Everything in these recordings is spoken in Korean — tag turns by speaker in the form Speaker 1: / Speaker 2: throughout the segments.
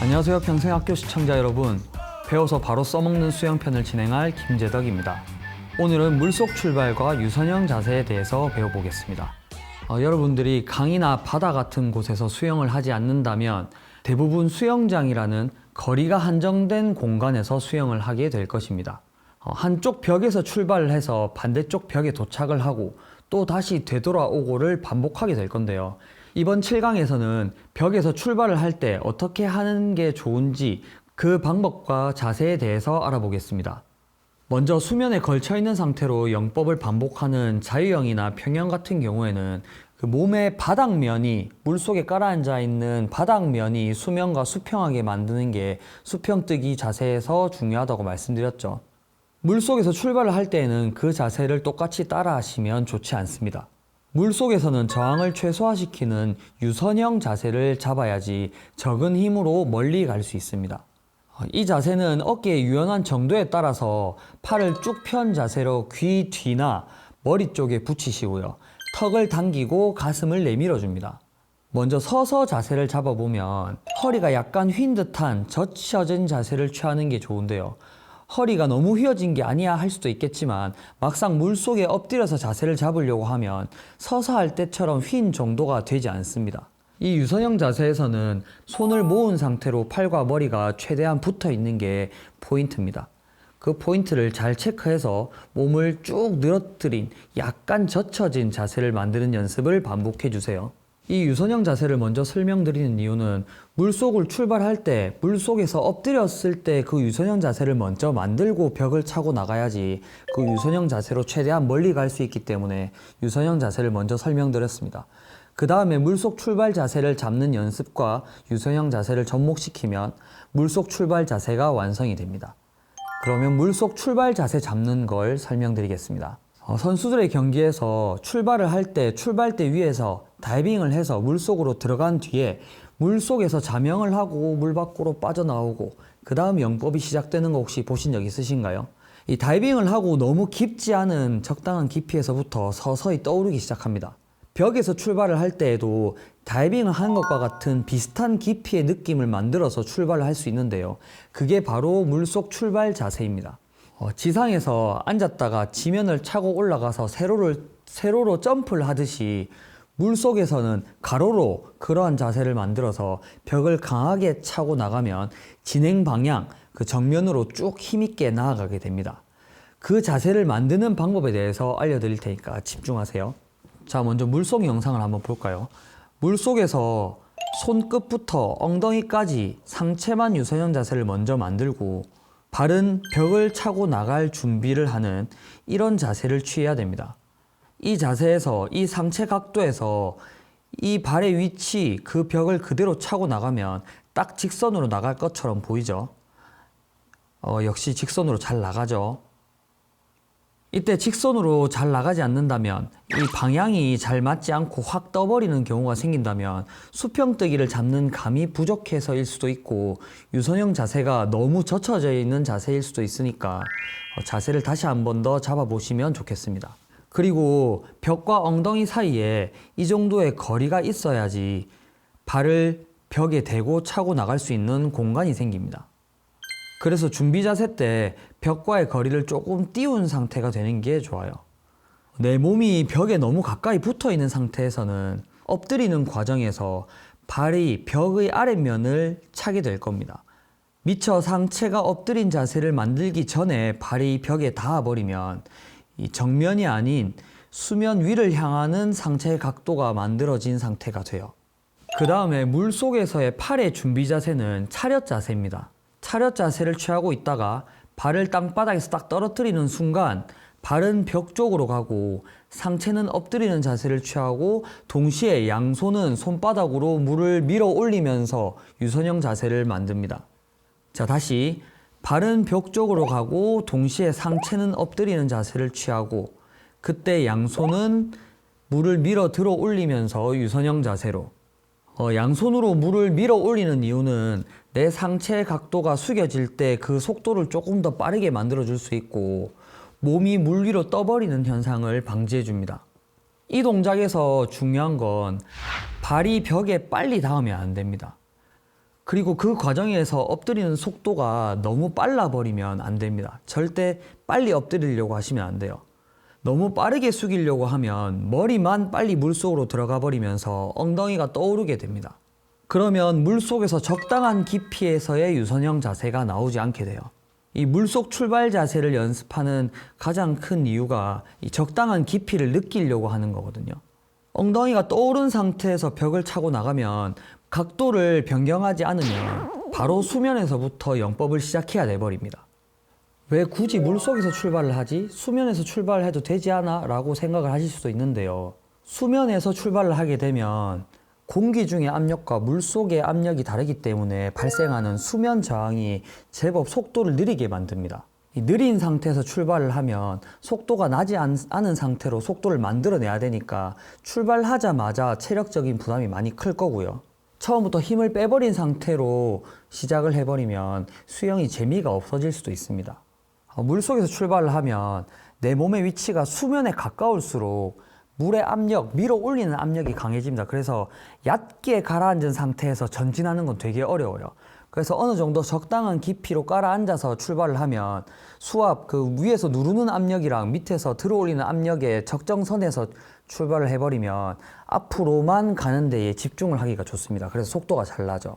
Speaker 1: 안녕하세요. 평생학교 시청자 여러분. 배워서 바로 써먹는 수영편을 진행할 김재덕입니다. 오늘은 물속 출발과 유선형 자세에 대해서 배워보겠습니다. 여러분들이 강이나 바다 같은 곳에서 수영을 하지 않는다면 대부분 수영장이라는 거리가 한정된 공간에서 수영을 하게 될 것입니다. 한쪽 벽에서 출발을 해서 반대쪽 벽에 도착을 하고 또 다시 되돌아오고를 반복하게 될 건데요. 이번 7강에서는 벽에서 출발을 할 때 어떻게 하는 게 좋은지 그 방법과 자세에 대해서 알아보겠습니다. 먼저 수면에 걸쳐 있는 상태로 영법을 반복하는 자유형이나 평형 같은 경우에는 그 몸의 바닥면이 물속에 깔아앉아 있는 바닥면이 수면과 수평하게 만드는 게 수평뜨기 자세에서 중요하다고 말씀드렸죠. 물속에서 출발을 할 때에는 그 자세를 똑같이 따라 하시면 좋지 않습니다. 물속에서는 저항을 최소화시키는 유선형 자세를 잡아야지 적은 힘으로 멀리 갈 수 있습니다. 이 자세는 어깨의 유연한 정도에 따라서 팔을 쭉 편 자세로 귀 뒤나 머리 쪽에 붙이시고요. 턱을 당기고 가슴을 내밀어 줍니다. 먼저 서서 자세를 잡아보면 허리가 약간 휜 듯한 젖혀진 자세를 취하는 게 좋은데요. 허리가 너무 휘어진 게 아니야 할 수도 있겠지만 막상 물속에 엎드려서 자세를 잡으려고 하면 서서 할 때처럼 휜 정도가 되지 않습니다. 이 유선형 자세에서는 손을 모은 상태로 팔과 머리가 최대한 붙어 있는 게 포인트입니다. 그 포인트를 잘 체크해서 몸을 쭉 늘어뜨린 약간 젖혀진 자세를 만드는 연습을 반복해 주세요. 이 유선형 자세를 먼저 설명드리는 이유는 물속을 출발할 때 물속에서 엎드렸을 때 그 유선형 자세를 먼저 만들고 벽을 차고 나가야지 그 유선형 자세로 최대한 멀리 갈 수 있기 때문에 유선형 자세를 먼저 설명드렸습니다. 그 다음에 물속 출발 자세를 잡는 연습과 유선형 자세를 접목시키면 물속 출발 자세가 완성이 됩니다. 그러면 물속 출발 자세 잡는 걸 설명드리겠습니다. 선수들의 경기에서 출발을 할 때 출발대 위에서 다이빙을 해서 물속으로 들어간 뒤에 물속에서 자명을 하고 물 밖으로 빠져나오고 그 다음 영법이 시작되는 거 혹시 보신 적 있으신가요? 이 다이빙을 하고 너무 깊지 않은 적당한 깊이에서부터 서서히 떠오르기 시작합니다. 벽에서 출발을 할 때에도 다이빙을 하는 것과 같은 비슷한 깊이의 느낌을 만들어서 출발을 할 수 있는데요. 그게 바로 물속 출발 자세입니다. 지상에서 앉았다가 지면을 차고 올라가서 세로로 점프를 하듯이 물속에서는 가로로 그러한 자세를 만들어서 벽을 강하게 차고 나가면 진행 방향, 그 정면으로 쭉 힘있게 나아가게 됩니다. 그 자세를 만드는 방법에 대해서 알려드릴 테니까 집중하세요. 자, 먼저 물속 영상을 한번 볼까요? 물속에서 손끝부터 엉덩이까지 상체만 유선형 자세를 먼저 만들고 발은 벽을 차고 나갈 준비를 하는 이런 자세를 취해야 됩니다. 이 자세에서 이 상체 각도에서 이 발의 위치, 그 벽을 그대로 차고 나가면 딱 직선으로 나갈 것처럼 보이죠? 역시 직선으로 잘 나가죠? 이때 직선으로 잘 나가지 않는다면 이 방향이 잘 맞지 않고 확 떠버리는 경우가 생긴다면 수평뜨기를 잡는 감이 부족해서일 수도 있고 유선형 자세가 너무 젖혀져 있는 자세일 수도 있으니까 자세를 다시 한 번 더 잡아보시면 좋겠습니다. 그리고 벽과 엉덩이 사이에 이 정도의 거리가 있어야지 발을 벽에 대고 차고 나갈 수 있는 공간이 생깁니다. 그래서 준비 자세 때 벽과의 거리를 조금 띄운 상태가 되는 게 좋아요. 내 몸이 벽에 너무 가까이 붙어 있는 상태에서는 엎드리는 과정에서 발이 벽의 아랫면을 차게 될 겁니다. 미처 상체가 엎드린 자세를 만들기 전에 발이 벽에 닿아버리면 이 정면이 아닌 수면 위를 향하는 상체의 각도가 만들어진 상태가 돼요. 그 다음에 물속에서의 팔의 준비 자세는 차렷 자세입니다. 차렷 자세를 취하고 있다가 발을 땅바닥에서 딱 떨어뜨리는 순간 발은 벽 쪽으로 가고 상체는 엎드리는 자세를 취하고 동시에 양손은 손바닥으로 물을 밀어 올리면서 유선형 자세를 만듭니다. 자, 다시 발은 벽 쪽으로 가고 동시에 상체는 엎드리는 자세를 취하고 그때 양손은 물을 밀어 들어 올리면서 유선형 자세로 양손으로 물을 밀어 올리는 이유는 내 상체의 각도가 숙여질 때 그 속도를 조금 더 빠르게 만들어 줄 수 있고 몸이 물 위로 떠버리는 현상을 방지해 줍니다. 이 동작에서 중요한 건 발이 벽에 빨리 닿으면 안 됩니다. 그리고 그 과정에서 엎드리는 속도가 너무 빨라 버리면 안 됩니다. 절대 빨리 엎드리려고 하시면 안 돼요. 너무 빠르게 숙이려고 하면 머리만 빨리 물속으로 들어가 버리면서 엉덩이가 떠오르게 됩니다. 그러면 물속에서 적당한 깊이에서의 유선형 자세가 나오지 않게 돼요. 이 물속 출발 자세를 연습하는 가장 큰 이유가 이 적당한 깊이를 느끼려고 하는 거거든요. 엉덩이가 떠오른 상태에서 벽을 차고 나가면 각도를 변경하지 않으면 바로 수면에서부터 영법을 시작해야 돼버립니다. 왜 굳이 물속에서 출발을 하지? 수면에서 출발해도 되지 않아? 라고 생각을 하실 수도 있는데요. 수면에서 출발을 하게 되면 공기 중의 압력과 물속의 압력이 다르기 때문에 발생하는 수면 저항이 제법 속도를 느리게 만듭니다. 이 느린 상태에서 출발을 하면 속도가 나지 않은 상태로 속도를 만들어내야 되니까 출발하자마자 체력적인 부담이 많이 클 거고요. 처음부터 힘을 빼버린 상태로 시작을 해버리면 수영이 재미가 없어질 수도 있습니다. 물속에서 출발을 하면 내 몸의 위치가 수면에 가까울수록 물의 압력, 밀어 올리는 압력이 강해집니다. 그래서 얕게 가라앉은 상태에서 전진하는 건 되게 어려워요. 그래서 어느 정도 적당한 깊이로 깔아앉아서 출발을 하면 수압, 그 위에서 누르는 압력이랑 밑에서 들어올리는 압력의 적정선에서 출발을 해버리면 앞으로만 가는 데에 집중을 하기가 좋습니다. 그래서 속도가 잘 나죠.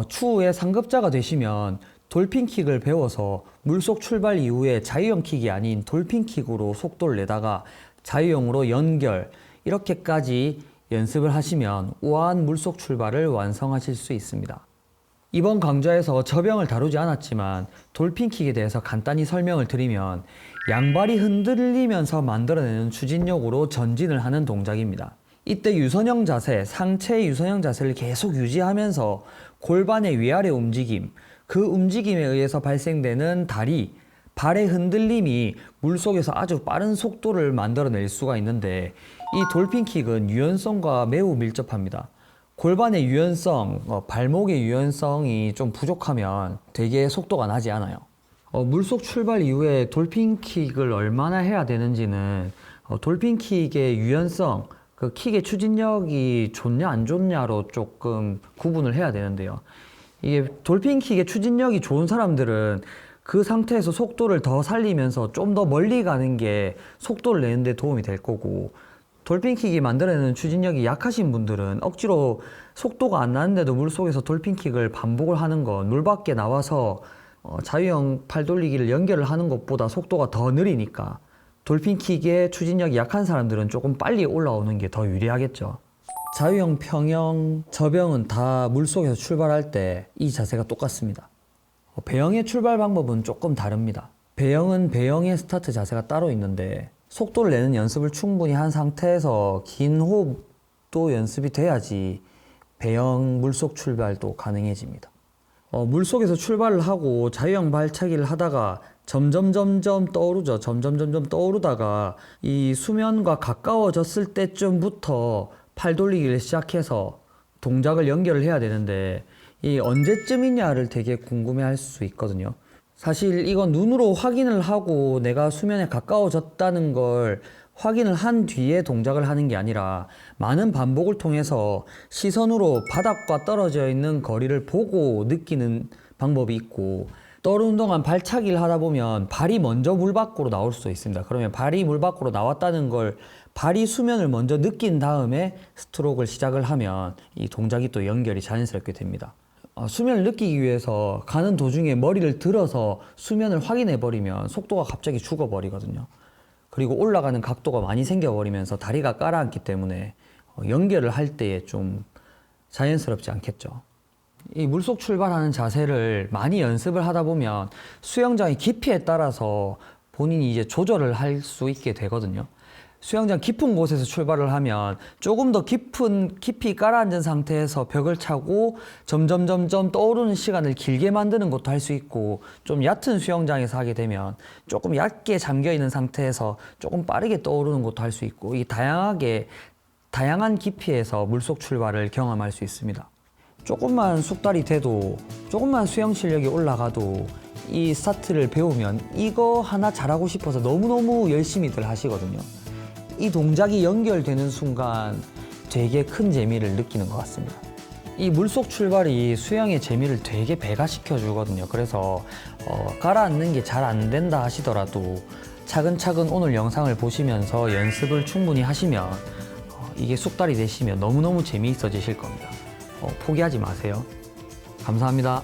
Speaker 1: 추후에 상급자가 되시면 돌핀킥을 배워서 물속 출발 이후에 자유형 킥이 아닌 돌핀킥으로 속도를 내다가 자유형으로 연결, 이렇게까지 연습을 하시면 우아한 물속 출발을 완성하실 수 있습니다. 이번 강좌에서 저병을 다루지 않았지만 돌핀킥에 대해서 간단히 설명을 드리면 양발이 흔들리면서 만들어내는 추진력으로 전진을 하는 동작입니다. 이때 유선형 자세, 상체의 유선형 자세를 계속 유지하면서 골반의 위아래 움직임, 그 움직임에 의해서 발생되는 다리, 발의 흔들림이 물속에서 아주 빠른 속도를 만들어낼 수가 있는데 이 돌핀킥은 유연성과 매우 밀접합니다. 골반의 유연성, 발목의 유연성이 좀 부족하면 되게 속도가 나지 않아요. 물속 출발 이후에 돌핀킥을 얼마나 해야 되는지는 돌핀킥의 유연성, 그 킥의 추진력이 좋냐 안 좋냐로 조금 구분을 해야 되는데요. 이게 돌핀킥의 추진력이 좋은 사람들은 그 상태에서 속도를 더 살리면서 좀 더 멀리 가는 게 속도를 내는 데 도움이 될 거고, 돌핀킥이 만들어내는 추진력이 약하신 분들은 억지로 속도가 안 나는데도 물속에서 돌핀킥을 반복을 하는 건 물 밖에 나와서 자유형 팔 돌리기를 연결을 하는 것보다 속도가 더 느리니까 돌핀킥의 추진력이 약한 사람들은 조금 빨리 올라오는 게 더 유리하겠죠. 자유형, 평형, 저병은 다 물속에서 출발할 때 이 자세가 똑같습니다. 배영의 출발 방법은 조금 다릅니다. 배영은 배영의 스타트 자세가 따로 있는데 속도를 내는 연습을 충분히 한 상태에서 긴 호흡도 연습이 돼야지 배영 물속 출발도 가능해집니다. 물속에서 출발을 하고 자유형 발차기를 하다가 점점 떠오르죠. 점점 떠오르다가 이 수면과 가까워졌을 때쯤부터 팔 돌리기를 시작해서 동작을 연결을 해야 되는데 이 언제쯤이냐를 되게 궁금해할 수 있거든요. 사실 이건 눈으로 확인을 하고 내가 수면에 가까워졌다는 걸 확인을 한 뒤에 동작을 하는 게 아니라 많은 반복을 통해서 시선으로 바닥과 떨어져 있는 거리를 보고 느끼는 방법이 있고, 떠오르는 동안 발차기를 하다 보면 발이 먼저 물 밖으로 나올 수도 있습니다. 그러면 발이 물 밖으로 나왔다는 걸 발이 수면을 먼저 느낀 다음에 스트로크를 시작을 하면 이 동작이 또 연결이 자연스럽게 됩니다. 수면을 느끼기 위해서 가는 도중에 머리를 들어서 수면을 확인해 버리면 속도가 갑자기 죽어 버리거든요. 그리고 올라가는 각도가 많이 생겨 버리면서 다리가 가라앉기 때문에 연결을 할 때에 좀 자연스럽지 않겠죠. 이 물속 출발하는 자세를 많이 연습을 하다 보면 수영장의 깊이에 따라서 본인이 이제 조절을 할 수 있게 되거든요. 수영장 깊은 곳에서 출발을 하면 조금 더 깊이 깔아앉은 상태에서 벽을 차고 점점 떠오르는 시간을 길게 만드는 것도 할 수 있고, 좀 얕은 수영장에서 하게 되면 조금 얕게 잠겨 있는 상태에서 조금 빠르게 떠오르는 것도 할 수 있고, 이 다양한 깊이에서 물속 출발을 경험할 수 있습니다. 조금만 숙달이 돼도, 조금만 수영 실력이 올라가도 이 스타트를 배우면 이거 하나 잘하고 싶어서 너무너무 열심히들 하시거든요. 이 동작이 연결되는 순간 되게 큰 재미를 느끼는 것 같습니다. 이 물속 출발이 수영의 재미를 되게 배가시켜 주거든요. 그래서 가라앉는 게 잘 안 된다 하시더라도 차근차근 오늘 영상을 보시면서 연습을 충분히 하시면 이게 숙달이 되시면 너무너무 재미있어지실 겁니다. 포기하지 마세요. 감사합니다.